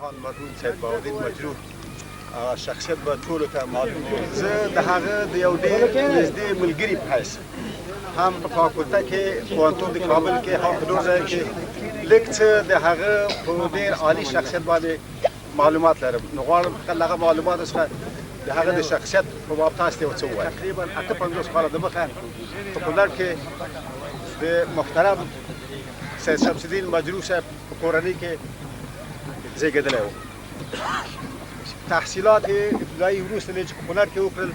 جهان مرحوم سید بهاءالدین مجروح شخصیت به ټولو ته معلوم دی. زه د هغه د یو ډېر نږدې ملګري په حیث هم په فاکولته کې پوهنتون د کابل کې هم په نور ځای کې لږ څه د هغه په ډېر عالي شخصیت باندې معلومات لرم. نو غواړم فقط له هغه معلوماتو څخه د هغه د شخصیت په باب تاسو ته یو څه ووایم. تقریبا 58 کاله دمخه په کونړ کې د محترم سید شمس الدین مجروح صاحب په کورنۍ کې زیږېدلی و. تحصیلات ابتدایي وروسته چې په کونړ کې وکړل،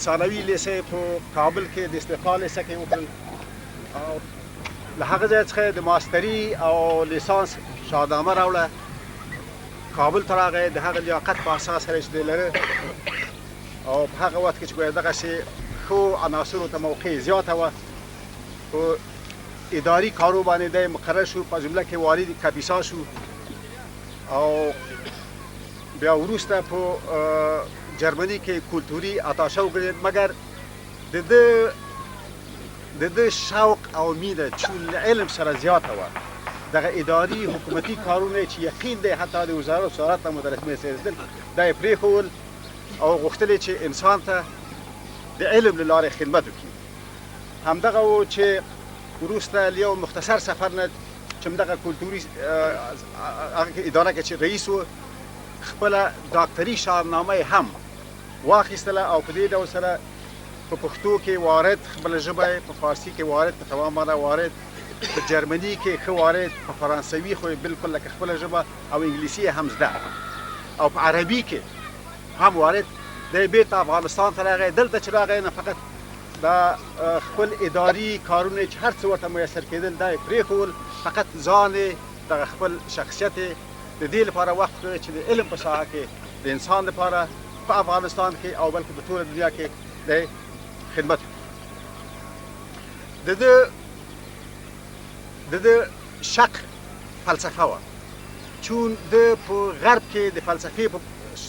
ثانوي لیسې په کابل کې د استقلال لیسه کې وکړل، او له هغه ځای څخه د ماستري او لیسانس شهادتنامه راوړه، کابل ته راغی. د هغه لیاقت په اساس سره چې دی لره، او په هغه وخت کې چې ګویا دغسې ښو عناصرو ته موقع زیاته وه، په اداري کارو باندې دی مقرر شو، په جمله کې والي کاپیسا شو، او بیا وروسته په جرمني کې کلتوري اتاشه وګرځېد. مګر د ده شوق او مینه چون له علم سره زیاته وه، دغه اداري حکومتي کارونه چې یقین دی حتی د وزارت وزارت ته مدرس میرسېدل دا یې پرېښول، او غوښتل یې چې انسان ته د علم له لارې خدمت وکړي. همدغه و چې وروسته له یو مختصر سفر نه چې همدغه کلتوري اداره کې چې رئیس و، خپله ډاکټري شهادتنامه هم واخیستله، او په دې ډول سره په پښتو کې وارد خپله ژبه یې، په فارسي کې وارد، په تمام معنی وارد، په جرمني کې ښه وارد، په فرانسوي خو یې بالکل لکه خپله ژبه، او انګلیسي یې هم زده، او په عربي کې هم وارد. دی بېرته افغانستان ته راغی. دلته چې راغی نه فقط دا خپل اداري کارونه چې هر څه ورته میسر کېدل دا یې پرېښول، فقط ځان یې دغه خپل شخصیت یې د دې لپاره وقف کړی چې د علم په ساحه کې د انسان لپاره په افغانستان کې او بلکې په ټوله دنیا کې د خدمت وکړي. د ده شق فلسفه وه، چون ده په غرب کې د فلسفې په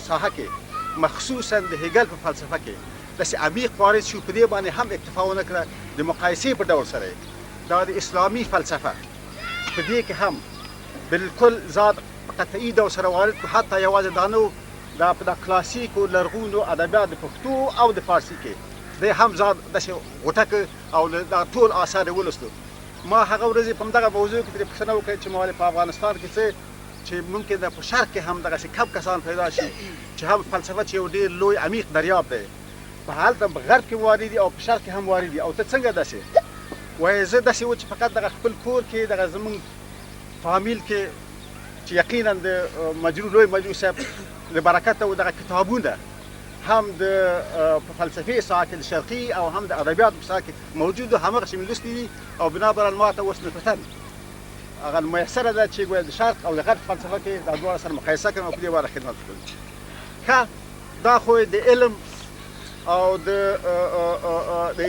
ساحه کې مخصوصا د هیګل په فلسفه کې داسې عمیق وارد شو. په دې باندې هم اکتفا ونه کړه، د مقایسې په ډول سره دا د اسلامي فلسفه په دې کې هم بالکل ذات قطعي ډول سره وارد کړو. حتی یوازې دا نه و، دا په د کلاسیکو لرغونو ادبیات د پښتو او د فارسي کې دی هم ځان داسې غوټه کړ، او دا ټول آثار یې ولوستو. ما هغه ورځې په همدغه موضوع کې ترې پوښتنه وکړه چې ما په افغانستان کې څه چې ممکن ده په شرق کې هم دغسې کم کسان پیدا شي چې هم فلسفه چې یو ډېر لوی عمیق دریاب دی، په هلته په غرب کې وارد دي او په شرق کې هم وارد دي، او ته څنګه داسې وایي؟ زه داسې و چې فقط دغه خپل کور کې دغه زمونږ فامیل کې چې یقینا د مجروح لوی مجروح صاحب د برکته و دغه کتابونه هم د په فلسفې ساحه کې د شرقي او هم د ادبیاتو په ساحه کې موجود و، همغسې مې لوستي دي، او بنابراً ما ته اوس نسبتاً هغه میسره ده چې ګویا د شرق او د غرب فلسفه کې دا دواړه سره مقایسه کړم او په دې باندې خدمت وکړم. ښه، دا خو د علم او د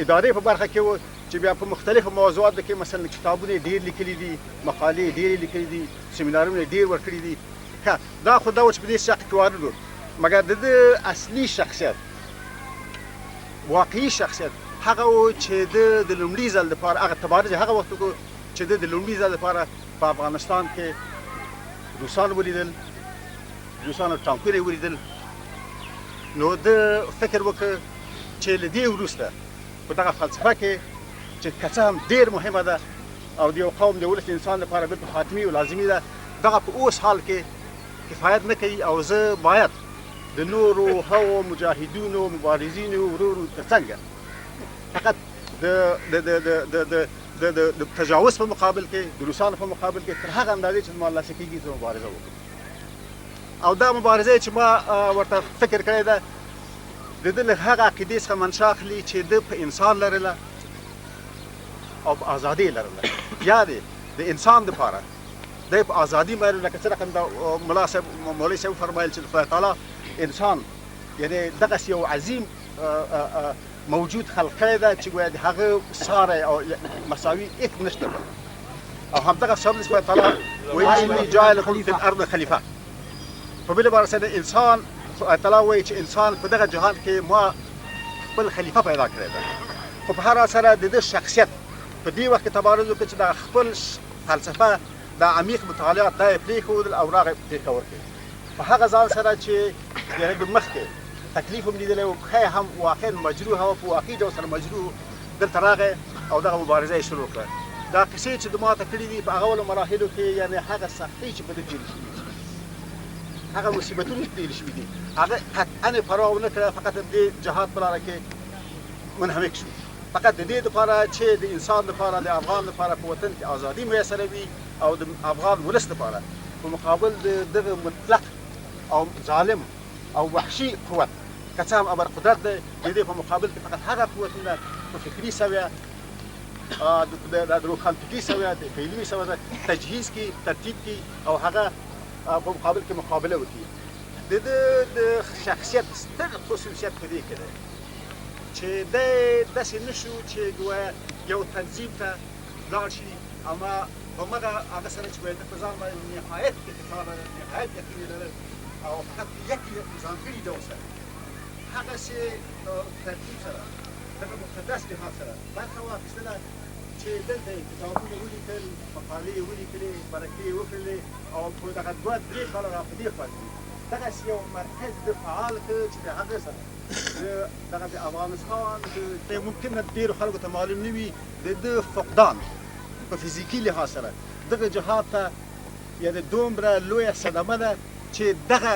ادارې په برخه کې و چې بیا په مختلفو موضوعاتو کې مثلا کتابونه ډېر لیکلي دي، مقالې ډېرې لیکلي دي، سیمینارونه ډېر ورکړي دي. ښه، دا خو دا و چې په دې شق کې وارد و. مګر د ده اصلي شخصیت، واقعي شخصیت هغه و چې ده د لومړي ځل دپاره هغه تبارز هغه وخت وکړو چې ده د لومړي ځل دپاره په افغانستان کې روسان ولیدل، روسانو ټانکونه یې ولیدل. نو ده فکر وکړ چې له دې وروسته په دغه فلسفه کې چې که څه هم ډېر مهمه ده او د یو قوم د ولس د انسان لپاره بالکل حتمي او لازمي ده، دغه په اوس حال کې کفایت نه کوي، او زه باید د نورو هغو مجاهدینو مبارزینو ورورو تر څنګ فقط د تجاوز په مقابل کې، د روسانو په مقابل کې تر هغه اندازې چې زما لاسه کېږي زه مبارزه وکړم. او دا مبارزه چې ما ورته فکر کړی ده د ده له هغه عقیدې څخه منشا اخلي چې ده په انسان لرله او په ازادي یې لرله. یا دی د انسان دپاره دی په ازادي باندې لکه څه رقم دا مولوي صاحب وفرمایل چې خدای تعالی انسان یعنې دغسې یو عظیم موجود خلق کړی ده چې ګویا د هغه ساری او مساوي هېڅ نشته، او همدغه سبب خدای تعالی وایي اني جاعل فی الارض خلیفه. په بل عبارت سره انسان خدای تعالی وایي چې انسان په دغه جهان کې ما خپل خلیفه پیدا کړی ده. خو په هر حال سره د ده شخصیت په دې وخت کې تبارز وکړ چې د خپل فلسفه د عمیق مطالعات دا یې پرېښودل او راغی پېښور کې په هغه ځان سره چې یعنې د مخکې تکلیف هم لیدلی و ښه هم واقعا مجروح و په واقعي ډول سره مجروح دلته راغی او دغه مبارزه یې شروع کړه دا کیسې چې د ماته کړي دي په اولو مراحلو کې یعنې هغه سختۍ چې په ده تېرې شوي دي هغه مصیبتونه چې تېرې شوي دي هغه قطعا یې پروا ونه کړه فقط د دې جهاد په لاره کې منهمک شو فقط د دې دپاره چې د انسان دپاره د افغان دپاره په وطن کې ازادي میسره وي او د افغان ولس دپاره په مقابل د دغه مطلق او ظالم او وحشي قوت که څه هم ابر قدرت دی د دې په مقابل کې فقط هغه قوتونه په فکري سویه د روښانفکري سویه د علمي سویه تجهیز کې ترتیب کې او هغه په مقابل کې مقابله وکړي د ده د شخصیت ستر خصوصیت په دې کې دی چې دی داسې نه شو چې ګویا یو تنظیم ته لاړ شي اما همغه هغه سره چې باید په ځان باندې نهایت اعتقاد نهایت یقین لرل او فقط یک ځانګړي ډول سره هغسې ترتیب سره دغه مقدس جهاد سره برخه واخیستله چې دلته یې کتابونه ولیکل مقالې یې ولیکلې مرکې یې وکړلې او په دغه دوه درې کاله را په دې خوا کې دغسې یو مرکز د فعال کړ چې د هغه سره دغه د افغانستان د ممکن ډېرو خلکو ته معلوم نه وي د ده فقدان په فزیکي لحاظ سره دغه جهاد ته یعنې دومره لویه صدمه ده چې دغه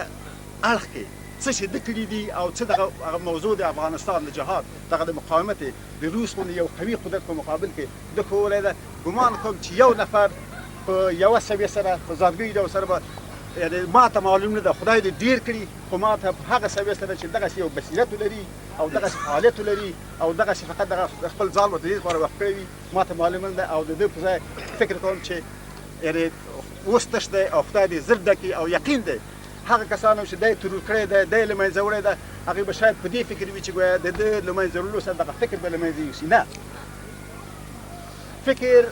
اړخ کې څه چې ده کړي دي او څه دغه موضوع د افغانستان د جهاد دغه د مقاومت د روس غوندې یو قوي قدرت په مقابل کې ده کولی ده ګمان کوم چې یو نفر په یوه سویې سره په ځانګړي ډول سره به یعنې ما ته معلوم نه ده خدای دې ډېر کړي خو ما ته په هغه سویې سره چې دغسې یو بصیرت ولري او دغسې فعالیت ولري او دغسې فقط دغه خپل ځان ورته دې لپاره وقف کړی وي ما ته معلوم نه ده او د ده په ځای فکر کوم چې یعنې اوس تش دی او خدای دې زر ډکي او یقین دی هغه کسانو چې دی ترور کړی دی دی له منځه وړی ده هغوی به شاید په دې فکر وي چې ګویا د ده له منځه وړلو سره دغه فکر به له منځه یوسي نه فکر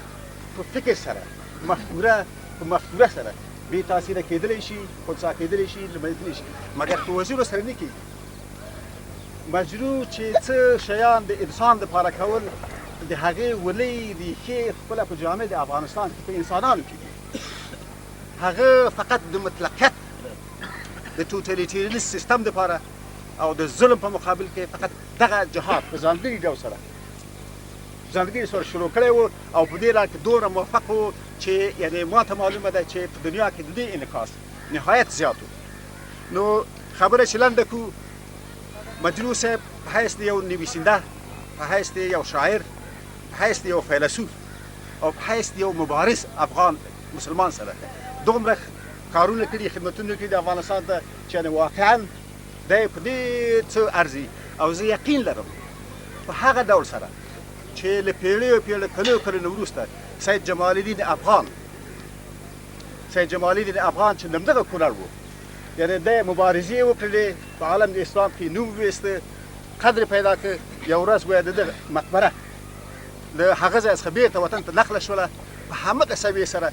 په فکر سره مفکوره په مفکوره سره بې تاثیره کېدلی شي خنثی کېدلی شي له منځه تللی شي مګر په وزیرو سره نه کېږي مجروح چې څه شیان د انسان دپاره کول د هغې ولۍ ریښې خپله په جامع د افغانستان کې په انسانانو کې دي هغه فقط د مطلقیت د توتالیتریانیست سیستم دپاره او د ظلم په مقابل کې فقط دغه جهاد په ځانګړي ډول سره شروع کړی و او په دې لار کې دومره موفق و چې یعنې ما ته معلومه ده چې په دنیا کې د دې انعکاس نهایت زیات و نو خبره چې لنډه کړو مجروح صاحب په حیث د یو نویسنده په حیث د یو شاعر په حیث د یو فیلسوف او په حیث د یو مبارز افغان مسلمان سره دومره کارونه کړي خدمتونه کړي د افغانستان ته چې واقعا دی په دې څه ارزي او زه یقین لرم په هغه ډول سره چې له پیړیو کلونو وروسته سید جمال الدین افغان چې همدغه کونړ و یعنې دی مبارزې وکړلې په عالم د اسلام کې نوم وویسته قدر پیدا کړ یو ورځ ګویا د ده مقبره له هغه ځای څخه بېرته وطن ته نقله شوله په همغه سویې سره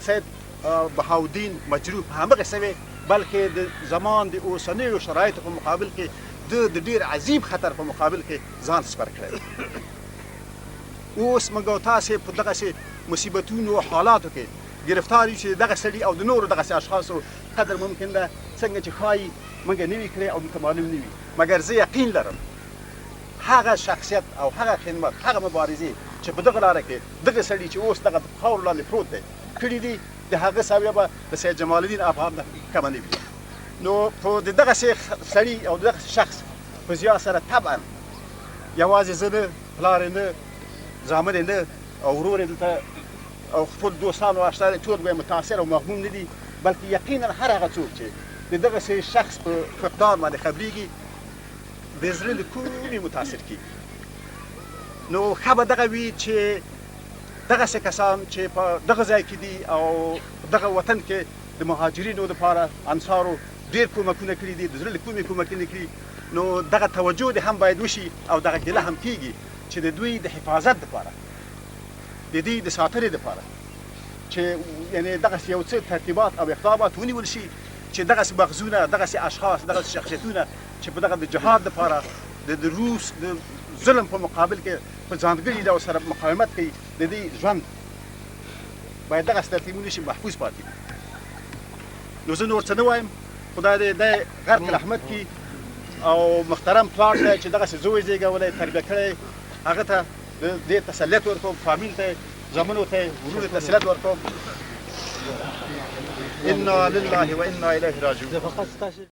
سید بهاءالدین مجروح په همغه سویې بلکې د زمان د اوسنیو شرایطو په مقابل کې د ډېر عظیم خطر په مقابل کې ځان سپر کړی اوس موږ او تاسې په دغسې مصیبتونو او حالاتو کې گرفتار یو چې دغه سړي او د نورو دغسې اشخاصو قدر ممکن ده څنګه چې ښایي موږ نه وي کړی او موږ ته معلوم نه وي مګر زه یقین لرم هغه شخصیت او هغه خدمت هغه مبارزې چې په دغه لاره کې دغه سړي چې اوس دغه خاورو لاندې پروت دی کړي دي د هغه سویه به د سید جمال الدین افغان نه کمه نه وي نو په دغسې سړي او دغسې شخص په زیار سره طبعا یوازې زه نه پلار یې نه زامن یې نه او ورور یې دلته او خپل دوستان او اشتار ټول به متاثر او مغموم نه دي بلکې یقینا هر هغه څوک چې د دغسې شخص په فقدان باندې خبرېږي د زړه له کومې متاثر کېږي نو ښه به دغه وي چې دغسې کسان چې په دغه ځای کې دي او دغه وطن کې د مهاجرینو دپاره انصارو ډېر کومکونه کړي دي د زړه له کومې کومکونه کړي نو دغه توجه دې هم باید وشي او دغه ګیله هم کېږي چې د دوی د حفاظت دپاره د دې د ساتنې دپاره چې یعنې دغسې یو څه ترتیبات او اقدامات ونیول شي چې دغسې مغزونه دغسې اشخاص دغسې شخصیتونه چې په دغه د جهاد دپاره د روس د ظلم په مقابل کې په ځانګړي ډول سره مقاومت کوي د دې ژوند باید دغه ترتیبونه شي محفوظ پاتې نو زه نور څه نه وایم خدای دې د غرب رحمت کړي او محترم پلار ته چې دغسې زوی زېږولی تربیه کړی هغه ته دې تسلیت ورکوم فامیل ته زامنو ته ورونو ته تسلیت ورکوم انا لله و انا الیه راجعون